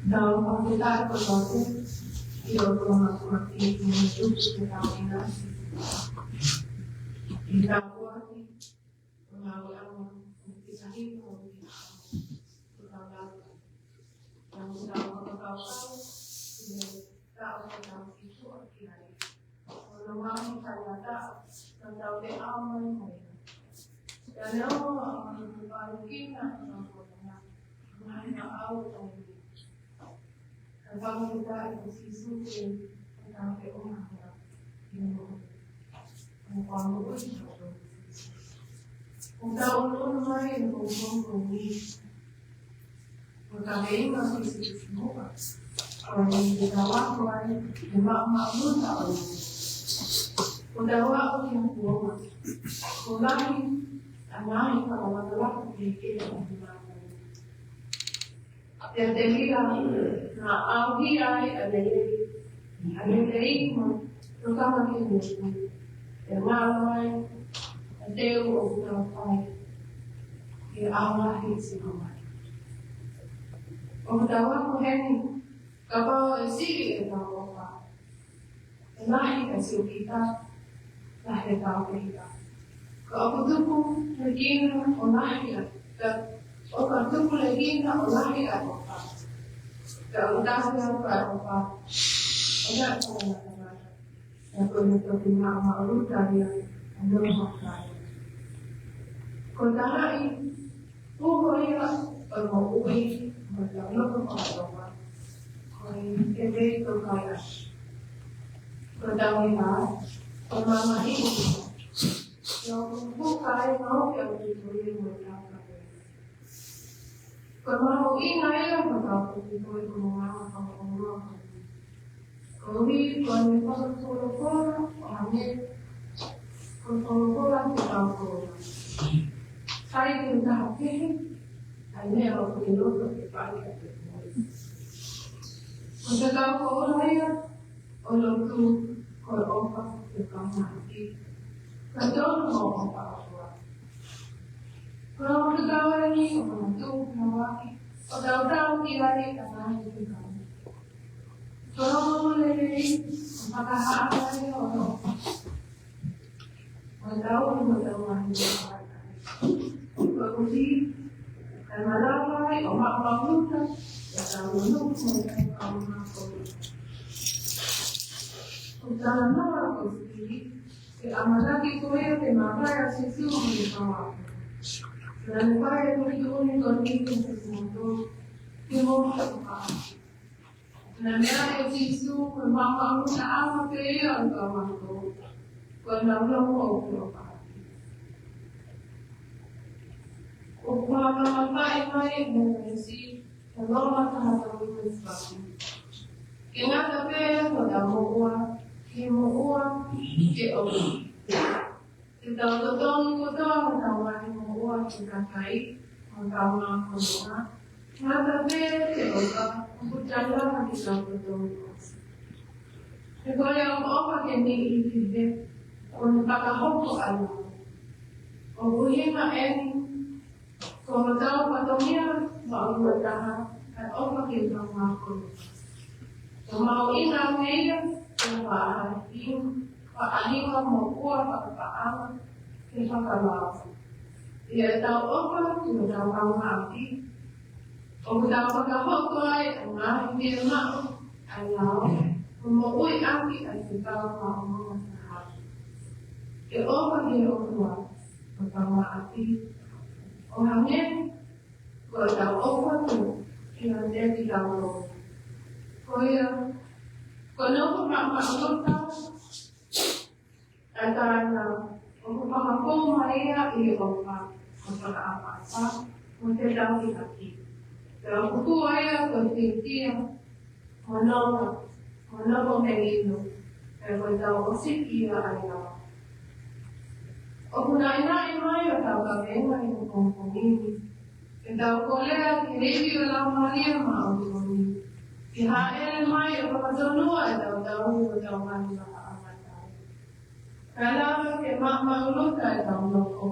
Dalam panggilan berbagai mati menuju determinasi. Kita kuati pengalaman kita hidup yang sudah berkata-kata tak akan itu akhirnya menemani kata tentang aman mereka. Dan Allah akan berbagi tentang hanya Allah tentang kita itu tentang orang yang membangun untuk lain membangun berkali masih semua orang kita lakukan cuma makhluk tahu udah waktu yang tua ulangi anak kalau telah berpikir yang terlihat nah auhi ada terutama ini yang lain Deus ou Pai e Allah esse nome. O dawa correndo, kapal esse é o Pai. Lahir esse kita, lahir tahu kita. Kalau begitu lagi o lahir, o begitu lagi o lahir apa? Kalau dah siapa apa? Ada apa? Yang perlu kita malu dari yang makan. Kodai, uhoya, uhui, berlalu berdoa. Koi kebe kaya. Kodailah, mama ini. Yang bukai mau yang diberi berdoa. Kalau inai yang berdoa diberi berdoa Allah. Koi koi pasal orangnya. Kalau kita saya minta hati, hanya kalau kita berpikir untuk tahu orang tu kalau apa kita mati, kalau mau apa kalau kita orang ini orang tu mati, orang kita ni tanah kita, kalau lagi apakah ada orang tahu kita Kemudian, malam hari omak bangun, ya bangun sampai kamu makan. Dalam malam itu, amalan itu yang dimakai sesuatu di bawah. Dan upaya itu mengikuti sesuatu yang apa? Dan yang itu memang apa yang kamu tahu? Kalau mau apa? Upama mai mengenai Allah Taala berfirman. Kenapa kita tidak mau ke Allah? Kita betul tahu mau kita kai, tahu Allah. Kenapa kita untuk jalan kita betul? Kalau yang apa yang ini untuk tahu Allah. Obuhima ini kalau tahu patungnya mau bertahan, apa kita mau? Mau ingatnya, Pak Ahim mau kuat Pak Ahmad, kita kalau dia tahu apa, kita tahu nanti. Kalau tahu apa kau nah dia mau, ayah mau anti kita mau masalah. Dia apa dia kuat, pertama hati. Orangnya, kalau tahu apa tu, yang dia tidak tahu. Kalau mak tahu, antara orang kampung Maria ini orang apa, mungkin tahu lagi. Dalam buku ayat berfirman, menolong menino, kalau tahu osiki ayat. Kuna ina tahu kami yang ini, tau kolea ki hewi o lau maria ma o toni. Ki haere mai o whakatonua e tau tau o tau mani maha amatai. Ka lawa ke mauluka e tau noko,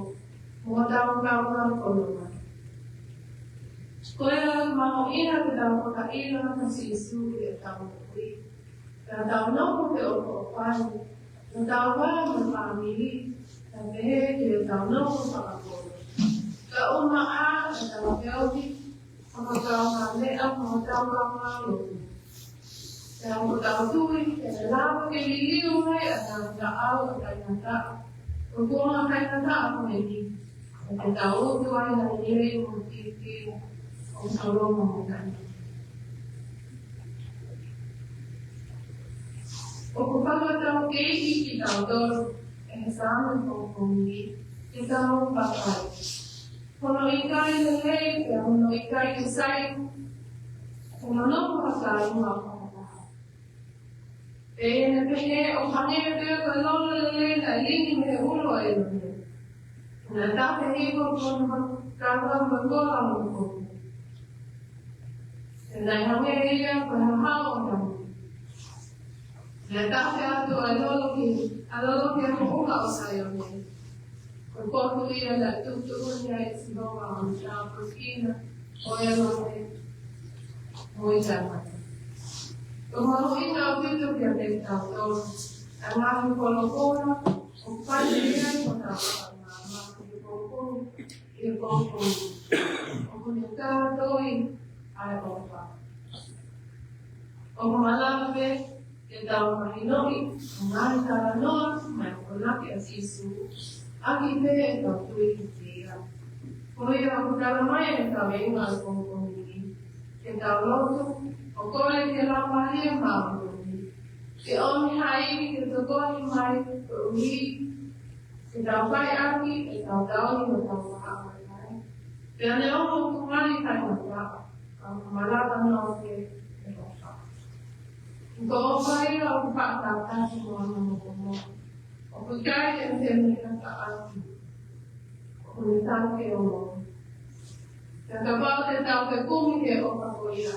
mo tau kaunga koloma. Koea maho ina ke tau whakaila kasi isu e tau nokui. Ka tau noko ke oko o whani, ka tau wā ma whamiri, ka pehe ke tau noko whakakolo. Ka uma a e tau keoki, whakakau ngā lea mo tau kaunga loku. Ka mo tau tui, ke lawa ke liliu mai a tau ka au a kainata. Ko kua kainata a kumeni, ke tau utu ai na nire mo tiki o sauroma mo kani. O kupapa tau keiki ki tau toro, e sāma ko kumini, ke tau papai. Hono ikai le lei, ke hono ikai le sai, hono nopo hakai mua whakataha. E ene pehe o hanea peo ka lono le lei na lini me ulo e lune. Na tape hiko kono kawa makoa mo kono. E nai hanea ia ka hahao o tamu. Na tape atu alolo ki a hoka o sayo ne. Ko koku ia na tutu unia e sinoma o na proskina o e lone o i tamata. Ko maho ina o tutu ki a te tau toro. A ngahi kolo kona, o pati ia i kota o na ngahi kolo kona, i kolo kona. O kuni ka toi ai o pa. O kumalama pe, ke tau mahinoi, o ngahi tala noa, mai o konake a sisu, aki pe e tau tui ki tia. Kono ia aku tala mai e tau e inga o kongi, ke tau loto, o kore ke lau maria maa kongi. Ke omi hai ke tokoni mai ko ui, ke tau pai aki e tau tauni o tau maha mai. Ke ane omo kumari kai mata, au kumalata no ke e toka. Ko opai o kupata ki mo ana mo mo. O kukai e te me kata aki. O ni tau ke o mo. Ka kapau te tau ke kumi ke o kakoia.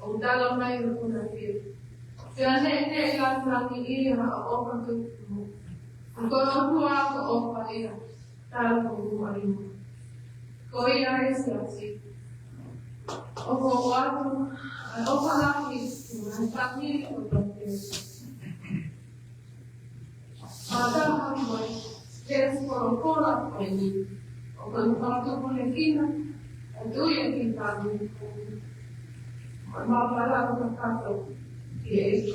O tala mai o kuna ke. Ke ane e laki ia o opa tuku. Ko otua ko opa ia. Tala ko kumarima. Ko ia e siasi. O ko watu. Opa laki. Ang takni o toke. Ada hamboy. Kes korokora ko ini. O kanu parto ko lekina. Atu ya kita ni. Mapala ko kato. Yes,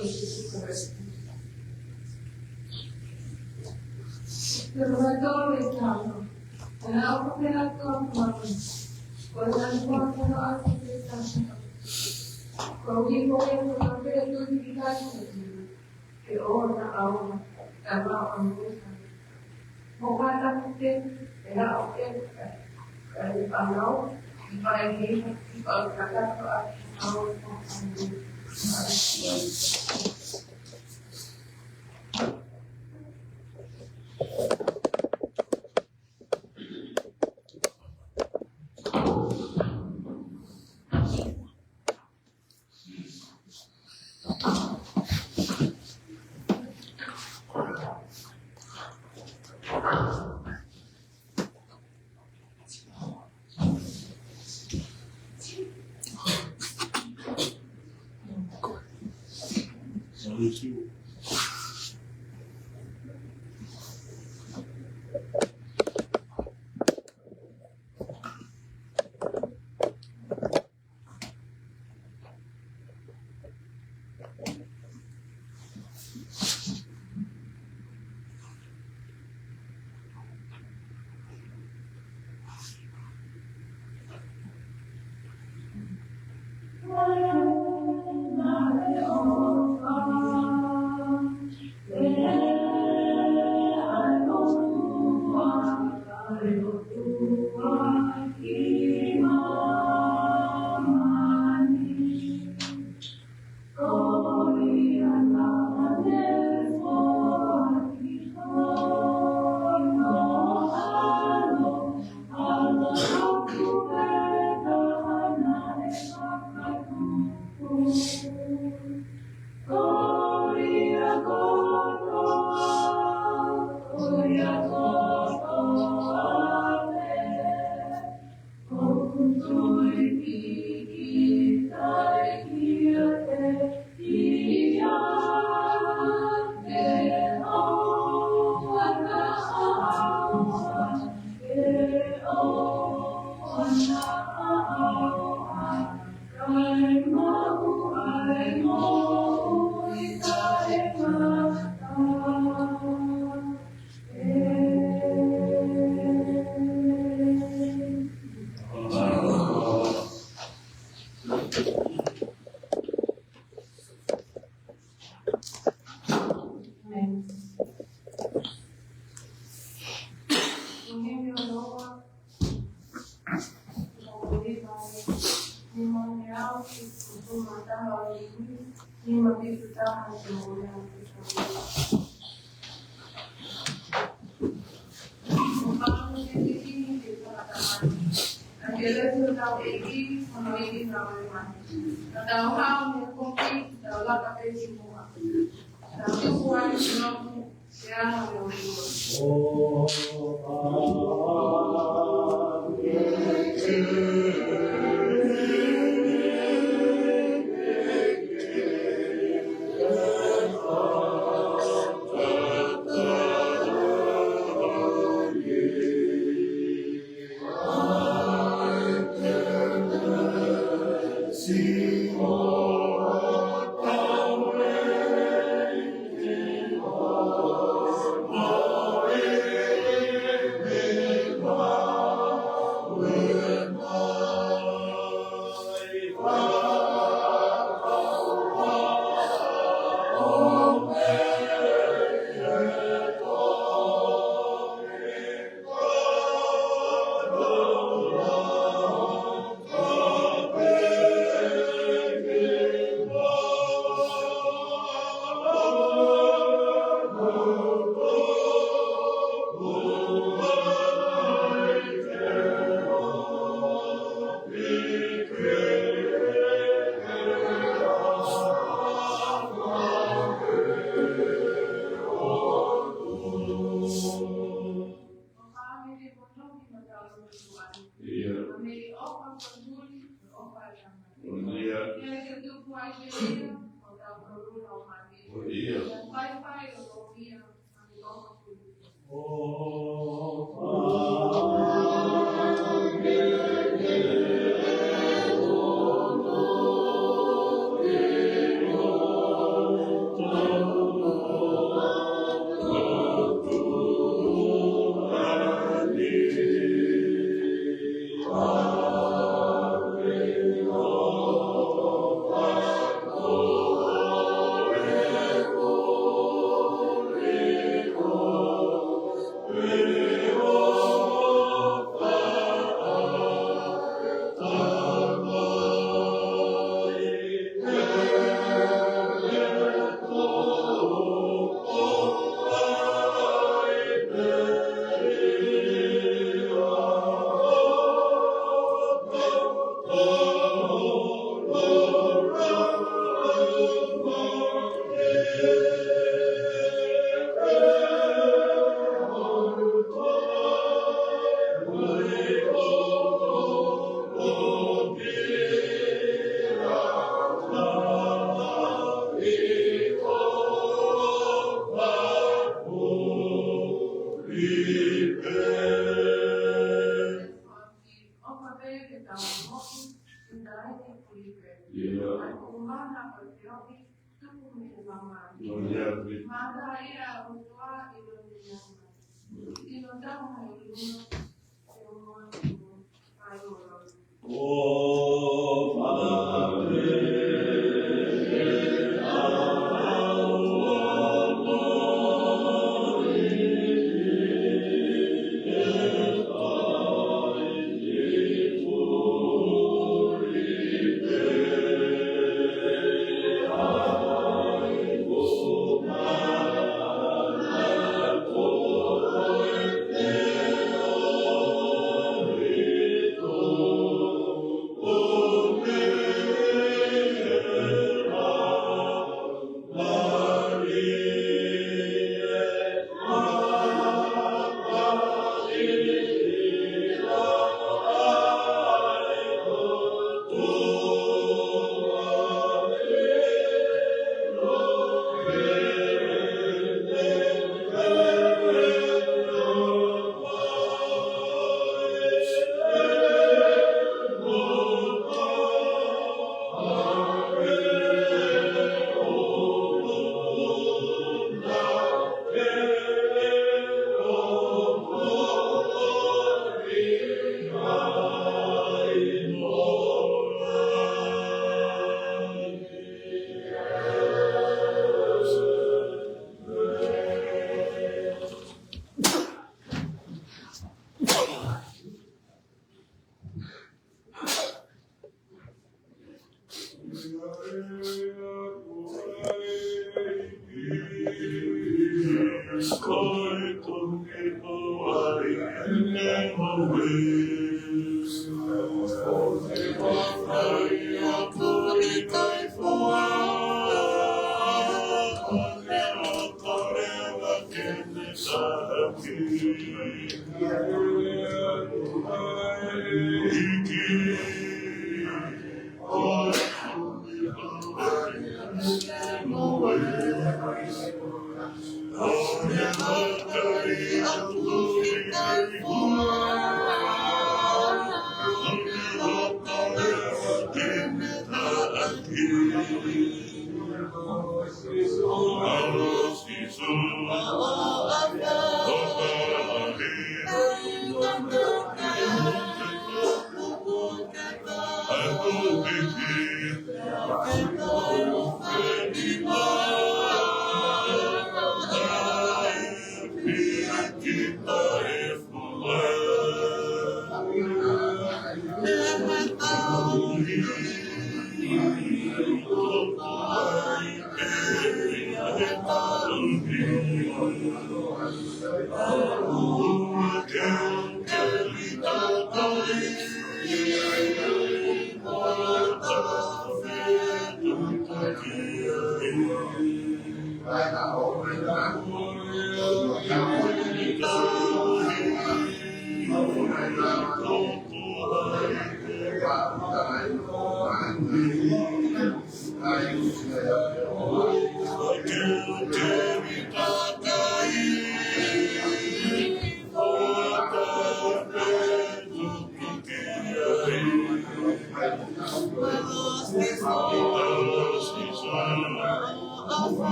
pero todo estado. En la operación pues la cosa no hace que conmigo es lo que tú digas que ahora estaba en busca. Mojada que era o que el palo y para que y para sacar ahora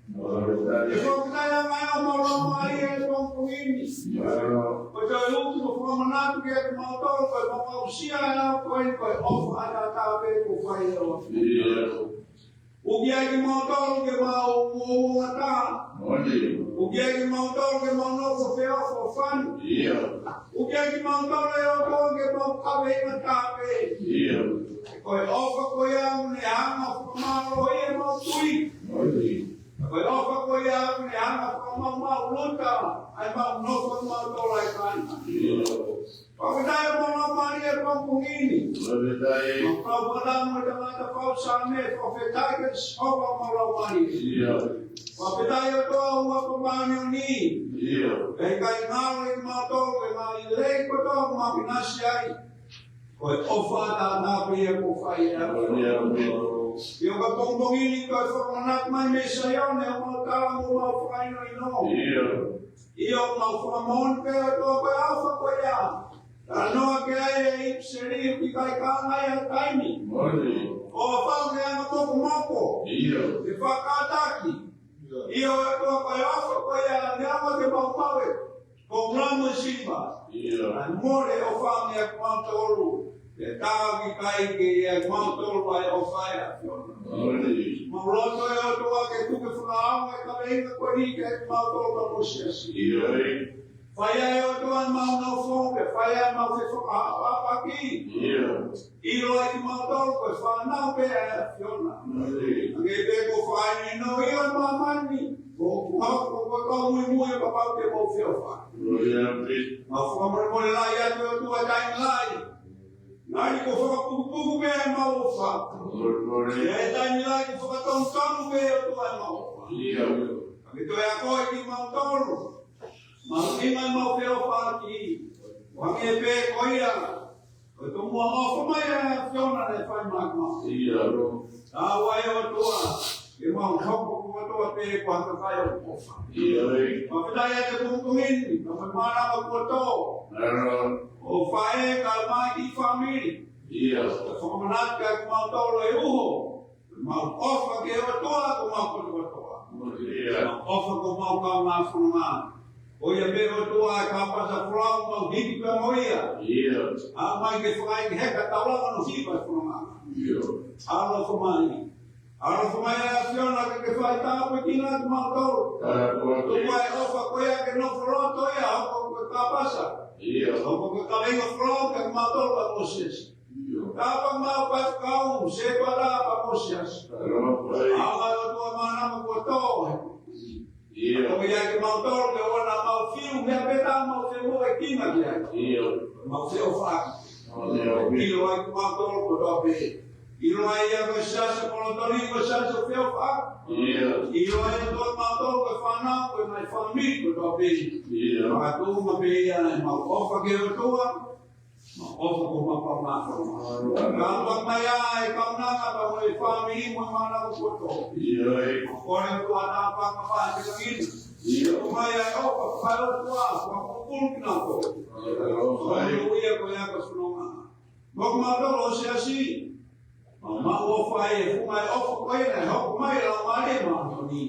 Ikaw kaya ngayon malamay itong pungini. Ito yung pagmamanato kaya kumatol ko mapausiya na ko off atatape ko kayo. Ugyay kumatol kaya mauumata. Ugyay kumatol kaya mauno feo for fun. Ugyay kumatol kaya maukabe matape. Koy off ko yang niyang pamalo ay mautui. Koy off ko yang niyang pamalo luta ay mauno pamalo ay kan. Pagkatay mo naman niya pang pungini. Ang pagkatay mo naman na pausame, pagkatay ka sa malawani. Pagkatay ito ang mapamanyo ni. Kaya kaya ngawin mo ito, kaya mailay ko ito, mga pinasyay. Kaya ofada na piya po kaya. Yung kapong pungini ko, pagkanak man may sayo, na yung mga talang mo mapakain na ino. Iyo mapamon pero ito kaya ako kaya. Ano kaya ipseri ikay kangay taimi. O pang kaya mo kumako. Ipakataki. Iyo ito kaya ako kaya ngama ke papawe. Kung ramo simba. More o pang ya kwantolu. Tawag ikay ke kwantolu ay o fire. Mauloto yo to ke tuke fulao ke kabenga ko ni ke kwantolu ba posias. Faya yo tuan mau no foge, faya mau se apa aqui. Ilo ai motor ko fa na be fiona. Ngebe ko fa ni no yo mamani. Ko muy papa ke mo fiofa. Ma fo mo la ya yo tu ai lai. Nai ko fa ku be mau fa. Ya dai lai ko fa ton be tu ai mau. Ito ya ko ki motor. Mangingan mau feo parti, wangepe koya, ketumua mau kemana fiona le fai magma. Awai otua, imam kau otua pe kuat kaya ofa. Mapedaya ke pungkungin, kamera opoto. Ofai kalma di family. Somanat ke mau tolo iuho, mau ofa ke otua ku mau otua. Ofa ku mau kau ngafuma. Oia bero tua capa sa flau mau hipi pa moia. Mai ke fai ke heka taula no hipa fuma. Alo fumani. Alo fumai aciona ke fai ta pequena de motor. Tu vai ofa coia que no froto ya o capa sa. O que cabenga flau que motor pa vocês. Capa mau pa cau se para pa vocês. Alo tua mana mo to. Kung yang motor ke wana mau fiu me beta mau se mo aqui na dia. Mau se ofa. Ilo ai motor ko dobe. Ilo ai a coisa por tori coisa se feo fa. Ilo ai to motor ko fana ko mai família ko dobe. Ma tu ma be ya mau ofa ke tua. Ma ofa ko ma pa ma. Kalau maya ai kau na ka ba mo família mo mana ko to. Orang tua apa apa lagi? Maya ofa kalau tua kumpul kenapa? Kalau ia kau yang kesunungan. Mau mana lo siasi? Mau ofa ye, mai ofa kau yang hok mai ramai mana ni?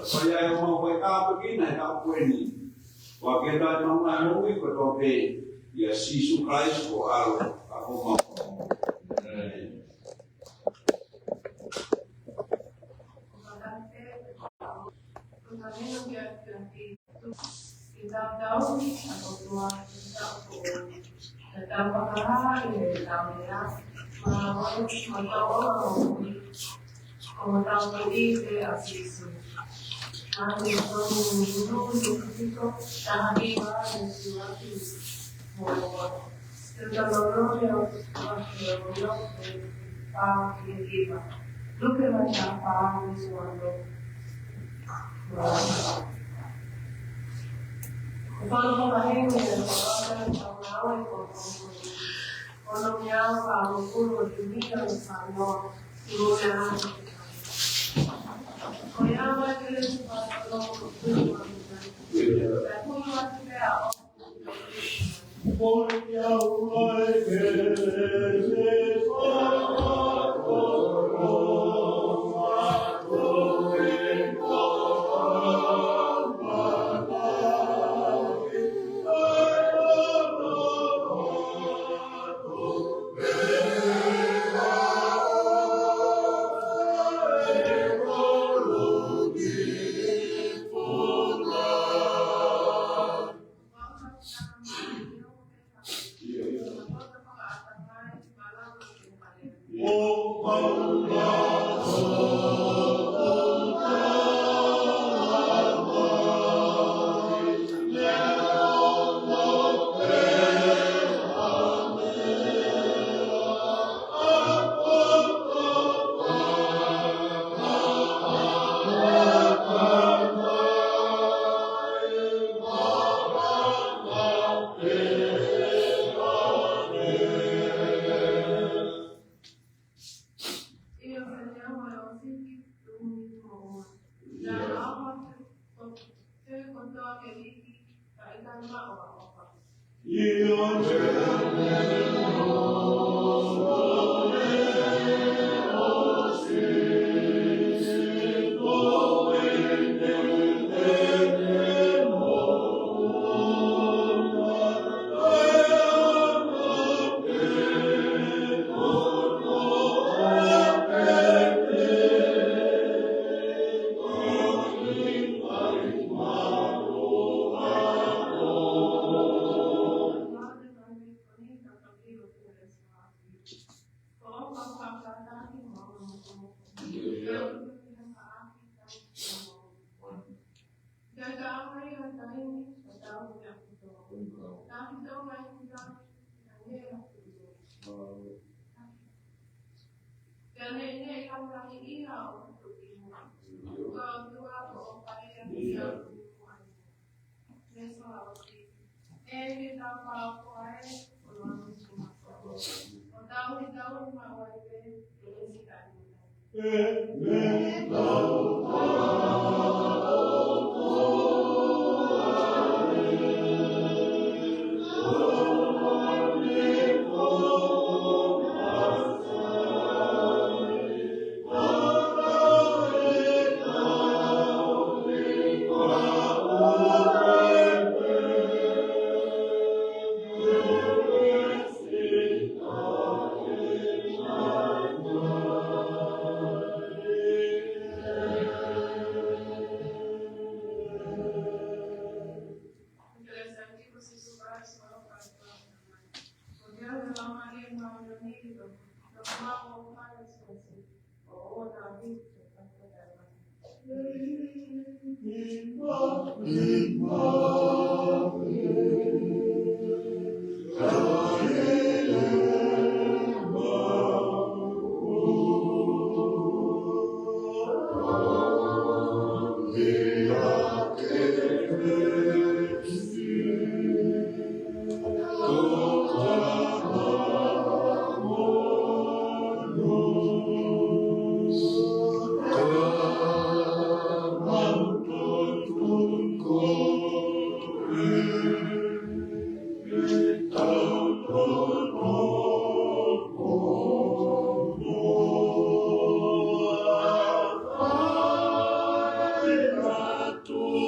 Saya mau kau apa begini tak kau ni? Wakenda mana hui kau dobe? Ya si sukai soal aku mau. Kita tahu atau tua kita tahu pakar ini tahu ya mau tahu ini asis nanti dulu itu tahani baru suatu mau kita lalu yang kita lupa macam apa suatu kalau kemarin orang tahu orangnya kalau pun ini kan sama luar orang macam kalau wasiki tumuni maua. Dan apa tu kontua keliki kaitan maua apa. Dan ini kamu lagi iya untuk ibu. Kalau dua apa yang bisa besok kita pakai ulang semua. Tahun mau itu sikat. Tu